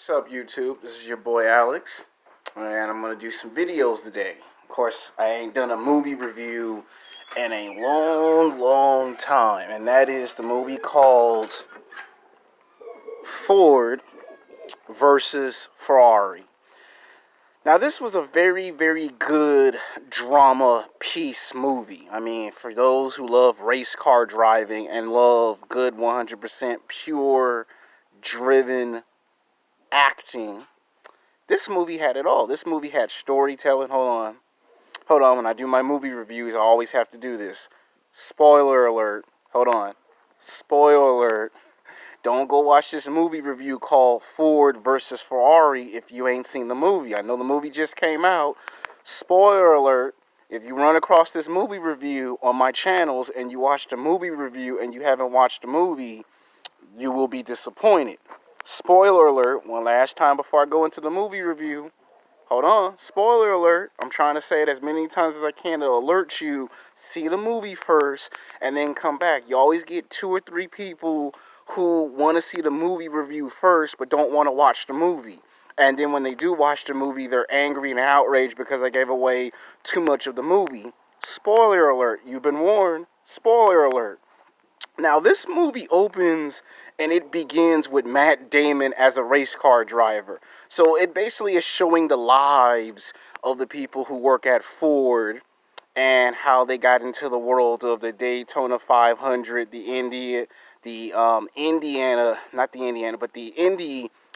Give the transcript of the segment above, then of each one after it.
What's up, YouTube? This is your boy Alex, and I'm gonna do some videos today. Of course, I ain't done a movie review in a long time, and that is the movie called Ford versus Ferrari. Now, this was a very good drama piece movie. I mean, for those who love race car driving and love good 100% pure, driven acting, this movie had it all. This movie had storytelling. Hold on. When I do my movie reviews, I always have to do this. Spoiler alert. Hold on. Spoiler alert. Don't go watch this movie review called Ford versus Ferrari if you ain't seen the movie. I know the movie just came out. Spoiler alert. If you run across this movie review on my channels and you watch the movie review and you haven't watched the movie, you will be disappointed. Spoiler alert, one last time before I go into the movie review. Hold on, spoiler alert. I'm trying to say it as many times as I can to alert you. See the movie first and then come back. You always get 2 or 3 people who want to see the movie review first but don't want to watch the movie. And then when they do watch the movie, they're angry and outraged because I gave away too much of the movie. Spoiler alert, you've been warned. Spoiler alert. Now, this movie opens and it begins with Matt Damon as a race car driver. So it basically is showing the lives of the people who work at Ford and how they got into the world of the Daytona 500, the Indy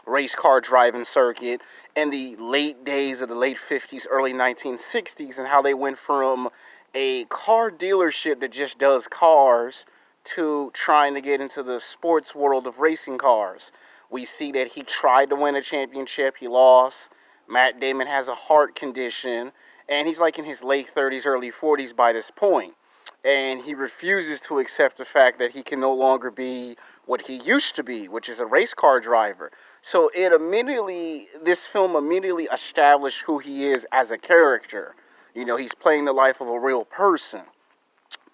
race car driving circuit in the late days of the late 50s, early 1960s, and how they went from a car dealership that just does cars to trying to get into the sports world of racing cars. We see that he tried to win a championship, he lost. Matt Damon has a heart condition, and he's like in his late 30s, early 40s by this point. And he refuses to accept the fact that he can no longer be what he used to be, which is a race car driver. So this film immediately established who he is as a character. You know, he's playing the life of a real person.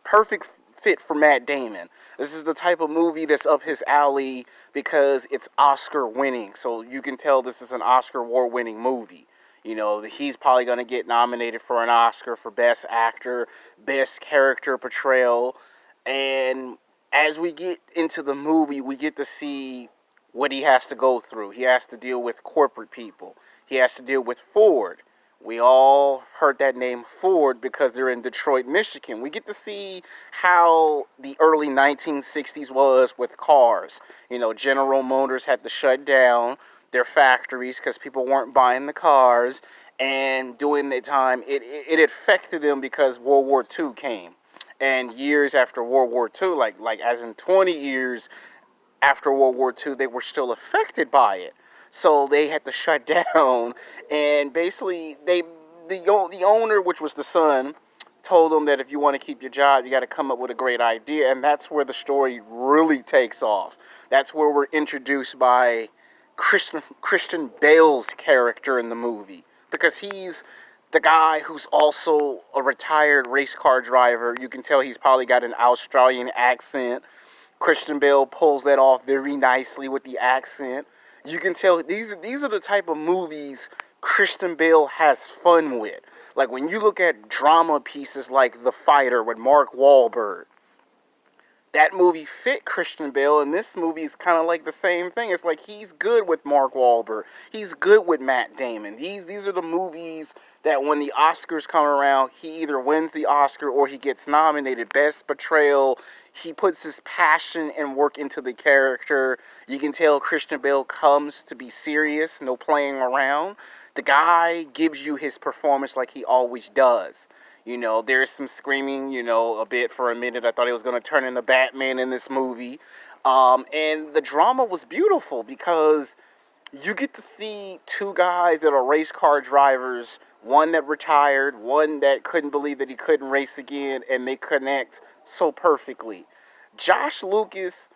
Perfect fit for Matt Damon. This is the type of movie that's up his alley because it's Oscar winning. So you can tell this is an Oscar award winning movie. You know, he's probably going to get nominated for an Oscar for Best Actor, Best Character Portrayal. And as we get into the movie, we get to see what he has to go through. He has to deal with corporate people. He has to deal with Ford. We all heard that name Ford because they're in Detroit, Michigan. We get to see how the early 1960s was with cars. You know, General Motors had to shut down their factories because people weren't buying the cars. And during that time, it affected them because World War II came. And years after World War II, like as in 20 years after World War II, they were still affected by it. So they had to shut down, and basically the owner, which was the son, told them that if you want to keep your job, you got to come up with a great idea, and that's where the story really takes off. That's where we're introduced by Christian Bale's character in the movie, because he's the guy who's also a retired race car driver. You can tell he's probably got an Australian accent. Christian Bale pulls that off very nicely with the accent. You can tell these are the type of movies Christian Bale has fun with. Like when you look at drama pieces like The Fighter with Mark Wahlberg, that movie fit Christian Bale, and this movie is kind of like the same thing. It's like he's good with Mark Wahlberg. He's good with Matt Damon. These are the movies that when the Oscars come around, he either wins the Oscar or he gets nominated. Best Portrayal. He puts his passion and work into the character. You can tell Christian Bale comes to be serious, no playing around. The guy gives you his performance like he always does. You know, there's some screaming, a bit for a minute. I thought he was going to turn into Batman in this movie. And the drama was beautiful because you get to see 2 guys that are race car drivers, one that retired, one that couldn't believe that he couldn't race again, and they connect so perfectly. Josh Lucas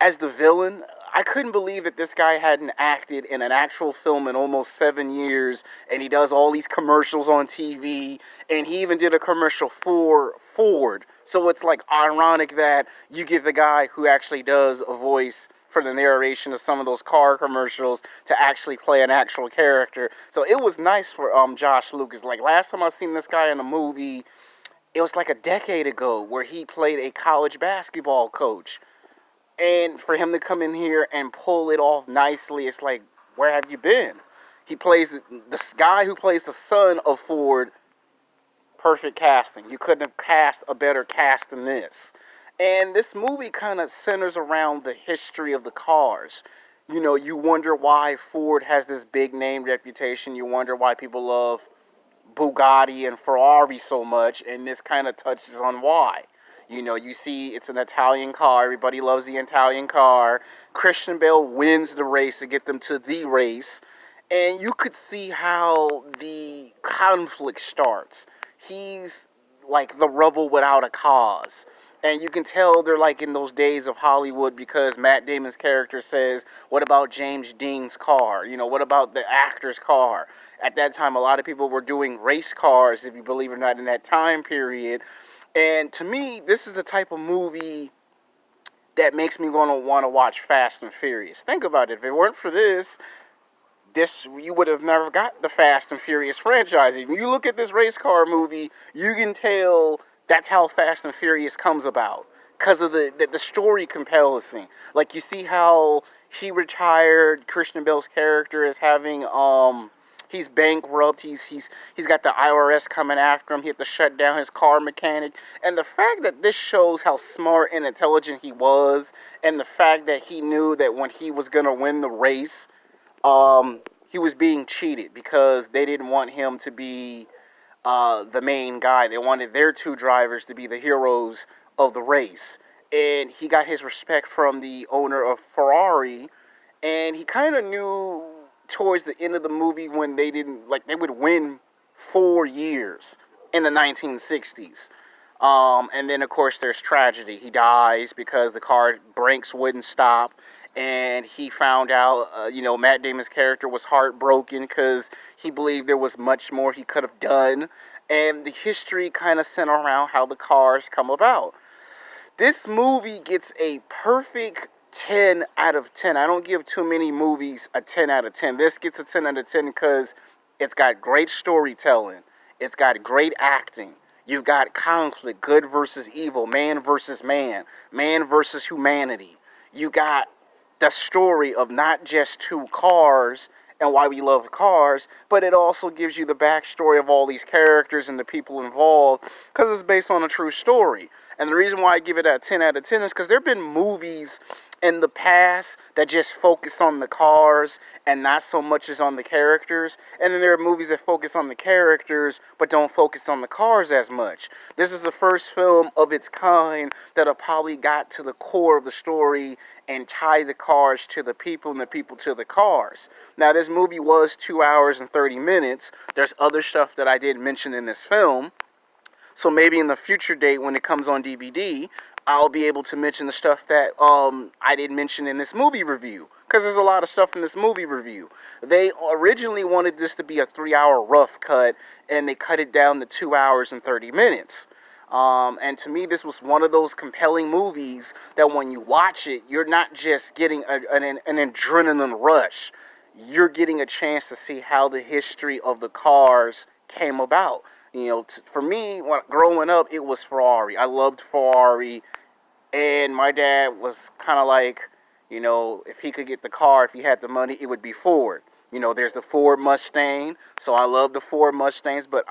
as the villain, I couldn't believe that this guy hadn't acted in an actual film in almost 7 years, and he does all these commercials on TV, and he even did a commercial for Ford. So it's like ironic that you get the guy who actually does a voice for the narration of some of those car commercials to actually play an actual character. So it was nice for Josh Lucas. Like last time I seen this guy in a movie, it was like a decade ago where he played a college basketball coach. And for him to come in here and pull it off nicely, it's like, where have you been? He plays the guy who plays the son of Ford. Perfect casting. You couldn't have cast a better cast than this. And this movie kind of centers around the history of the cars. You know, you wonder why Ford has this big name reputation. You wonder why people love Bugatti and Ferrari so much, and this kind of touches on why. You know, you see it's an Italian car. Everybody loves the Italian car. Christian Bale wins the race to get them to the race. And you could see how the conflict starts. He's like the rebel without a cause. And you can tell they're like in those days of Hollywood because Matt Damon's character says, what about James Dean's car? You know, what about the actor's car? At that time, a lot of people were doing race cars, if you believe it or not, in that time period. And to me, this is the type of movie that makes me want to watch Fast and Furious. Think about it. If it weren't for this, you would have never got the Fast and Furious franchise. If you look at this race car movie, you can tell that's how Fast and Furious comes about. Because of the story comparison. Like, you see how he retired, Christian Bale's character is having, he's bankrupt, he's got the IRS coming after him, he had to shut down his car mechanic. And the fact that this shows how smart and intelligent he was, and the fact that he knew that when he was going to win the race, he was being cheated because they didn't want him to be the main guy. They wanted their two drivers to be the heroes of the race. And he got his respect from the owner of Ferrari, and he kind of knew towards the end of the movie when they didn't, like, they would win 4 years in the 1960s. And then, of course, there's tragedy. He dies because the car brakes wouldn't stop. And he found out, Matt Damon's character was heartbroken because he believed there was much more he could have done. And the history kind of centered around how the cars come about. This movie gets a perfect 10 out of 10. I don't give too many movies a 10 out of 10. This gets a 10 out of 10 because it's got great storytelling. It's got great acting. You've got conflict, good versus evil, man versus man versus humanity. You got the story of not just two cars and why we love cars, but it also gives you the backstory of all these characters and the people involved because it's based on a true story. And the reason why I give it a 10 out of 10 is because there have been movies in the past that just focus on the cars and not so much as on the characters. And then there are movies that focus on the characters but don't focus on the cars as much. This is the first film of its kind that have probably got to the core of the story and tie the cars to the people and the people to the cars. Now, this movie was 2 hours and 30 minutes. There's other stuff that I didn't mention in this film. So maybe in the future date when it comes on DVD, I'll be able to mention the stuff that I didn't mention in this movie review. Because there's a lot of stuff in this movie review. They originally wanted this to be a 3-hour rough cut, and they cut it down to 2 hours and 30 minutes. And to me, this was one of those compelling movies that when you watch it, you're not just getting an adrenaline rush. You're getting a chance to see how the history of the cars came about. You know, for me, growing up, it was Ferrari. I loved Ferrari, and my dad was kind of like, if he could get the car, if he had the money, it would be Ford. There's the Ford Mustang, so I love the Ford Mustangs, but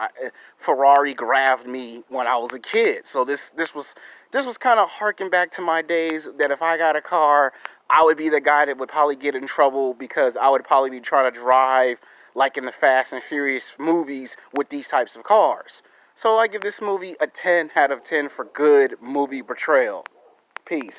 Ferrari grabbed me when I was a kid. So this was kind of harking back to my days that if I got a car, I would be the guy that would probably get in trouble because I would probably be trying to drive like in the Fast and Furious movies with these types of cars. So I give this movie a 10 out of 10 for good movie portrayal. Peace.